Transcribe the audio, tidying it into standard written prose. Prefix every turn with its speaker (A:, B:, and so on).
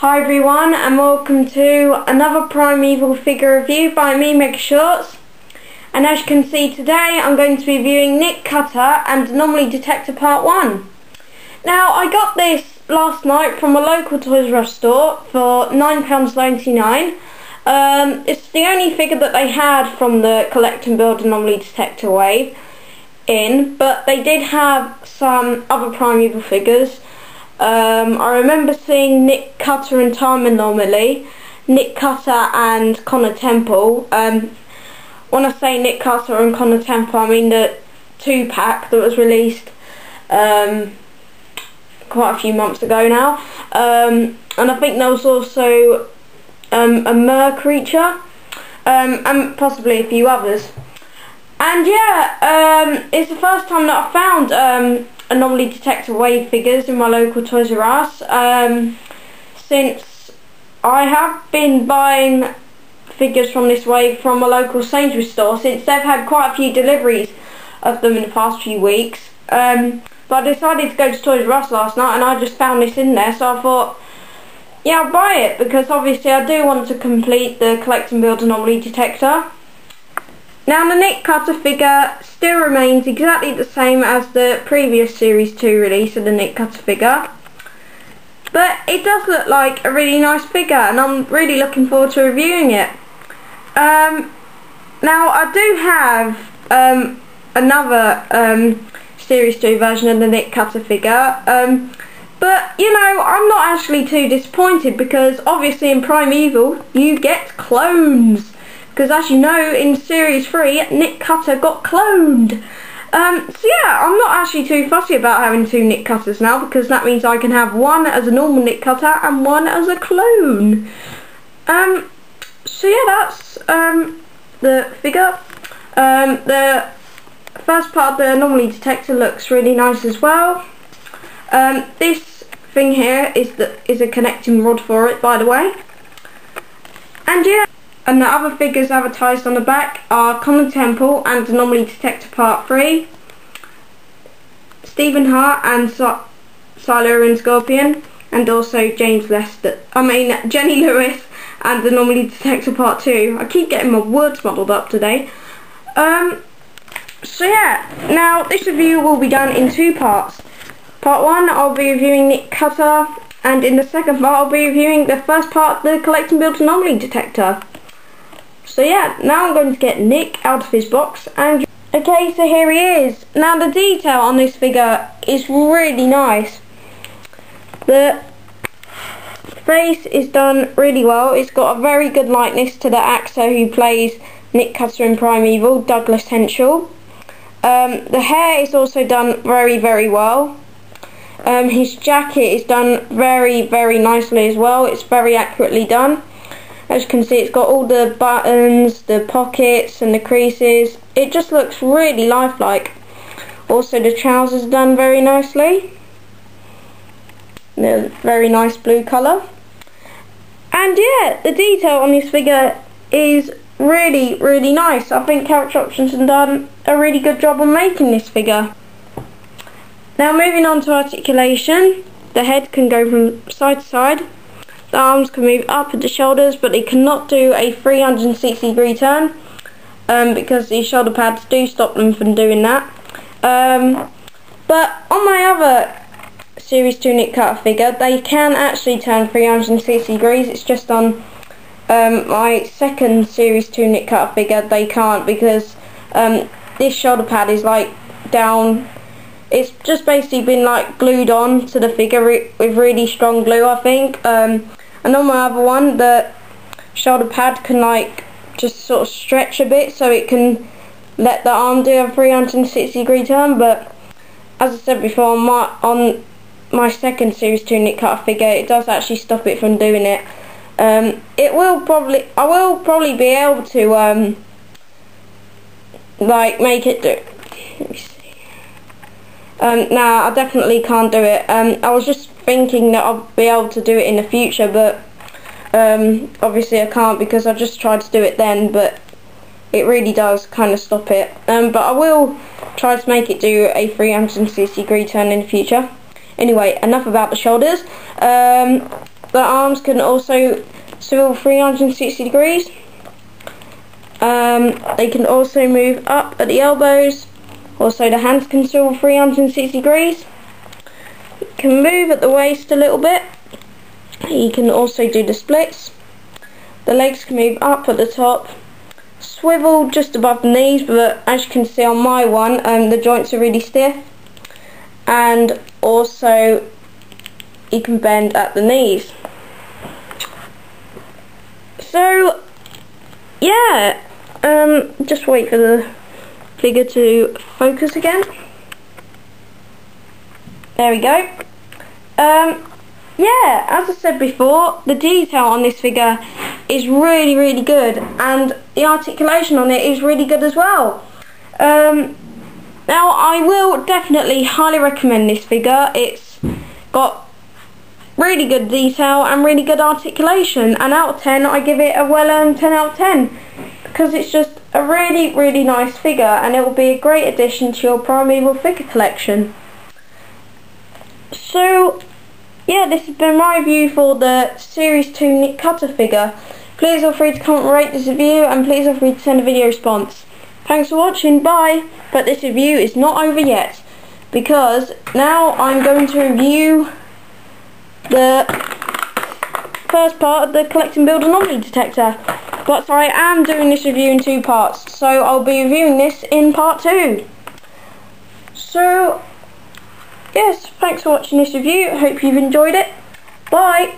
A: Hi everyone, and welcome to another Primeval Figure review by me, Mega Shorts. And as you can see today, I'm going to be reviewing Nick, Cutter and Anomaly Detector Part 1. Now, I got this last night from a local Toys R Us store for £9.99. It's the only figure that they had from the Collect and Build Anomaly Detector wave in, but they did have some other Primeval figures. I remember seeing Nick, Cutter and Anomaly, Nick, Cutter and Connor Temple. When I say Nick, Cutter and Connor Temple, I mean the 2-pack that was released quite a few months ago now. And I think there was also a mer creature and possibly a few others. And yeah, it's the first time that I found Anomaly Detector wave figures in my local Toys R Us, since I have been buying figures from this wave from a local Sainsbury's store, since they've had quite a few deliveries of them in the past few weeks. But I decided to go to Toys R Us last night and I just found this in there, so I thought, yeah, I'll buy it, because obviously I do want to complete the Collect and Build Anomaly Detector. Now, the Nick, Cutter figure still remains exactly the same as the previous Series 2 release of the Nick, Cutter figure, but it does look like a really nice figure and I'm really looking forward to reviewing it. Now, I do have another Series 2 version of the Nick, Cutter figure, but you know, I'm not actually too disappointed, because obviously in Primeval you get clones. Because as you know, in Series 3, Nick, Cutter got cloned. So yeah, I'm not actually too fussy about having 2 Nick, Cutters now, because that means I can have one as a normal Nick, Cutter and one as a clone. So yeah, that's the figure. The first part of the Anomaly Detector looks really nice as well. This thing here is a connecting rod for it, by the way. And yeah. And the other figures advertised on the back are Connor Temple and Anomaly Detector Part 3, Stephen Hart and Silo and Scorpion, and also Jenny Lewis and Anomaly Detector Part 2. I keep getting my words muddled up today. So yeah, now this review will be done in 2 parts. Part 1, I'll be reviewing Nick, Cutter, and in the second part I'll be reviewing the first part of the Collect and Build Anomaly Detector. So yeah, now I'm going to get Nick out of his box and... Okay, so here he is. Now the detail on this figure is really nice. The face is done really well. It's got a very good likeness to the actor who plays Nick, Cutter in Primeval, Douglas Henschel. The hair is also done very, very well. His jacket is done very, very nicely as well. It's very accurately done. As you can see, it's got all the buttons, the pockets and the creases. It just looks really lifelike. Also, the trousers are done very nicely. They're very nice blue colour. And yeah, the detail on this figure is really, really nice. I think Character Options have done a really good job on making this figure. Now, moving on to articulation. The head can go from side to side. The arms can move up at the shoulders, but they cannot do a 360-degree turn, because these shoulder pads do stop them from doing that. But on my other Series 2 Nick, Cutter figure, they can actually turn 360 degrees. It's just on my second Series 2 Nick, Cutter figure they can't, because this shoulder pad is like down. It's just basically been like glued on to the figure with really strong glue, I think. And on my other one, the shoulder pad can like just sort of stretch a bit, so it can let the arm do a 360-degree turn. But as I said before, on my second Series 2 Nick, Cutter figure, it does actually stop it from doing it. I will probably be able to like make it do. Let me see. Nah, I definitely can't do it. I was just thinking that I'll be able to do it in the future, but obviously I can't, because I just tried to do it then, but it really does kind of stop it. But I will try to make it do a 360-degree turn in the future. Anyway, enough about the shoulders. The the arms can also swivel 360 degrees. They can also move up at the elbows. Also the hands can swivel 360 degrees. You can move at the waist a little bit. You can also do the splits. The legs can move up at the top, swivel just above the knees, but as you can see on my one, the joints are really stiff. And also you can bend at the knees. So yeah, just wait for the figure to focus again. There we go. Yeah, as I said before, the detail on this figure is really good, and the articulation on it is really good as well. Now I will definitely highly recommend this figure. It's got really good detail and really good articulation, and out of 10 I give it a well-earned 10 out of 10, because it's just a really nice figure, and it will be a great addition to your Primeval figure collection. So yeah, this has been my review for the Series 2 Nick Cutter figure. Please feel free to comment and rate this review, and please feel free to send a video response. Thanks for watching, bye! But this review is not over yet, because now I'm going to review the first part of the Collect and Build Anomaly detector. But I am doing this review in 2 parts, so I'll be reviewing this in part 2. So yes, thanks for watching this review. I hope you've enjoyed it. Bye!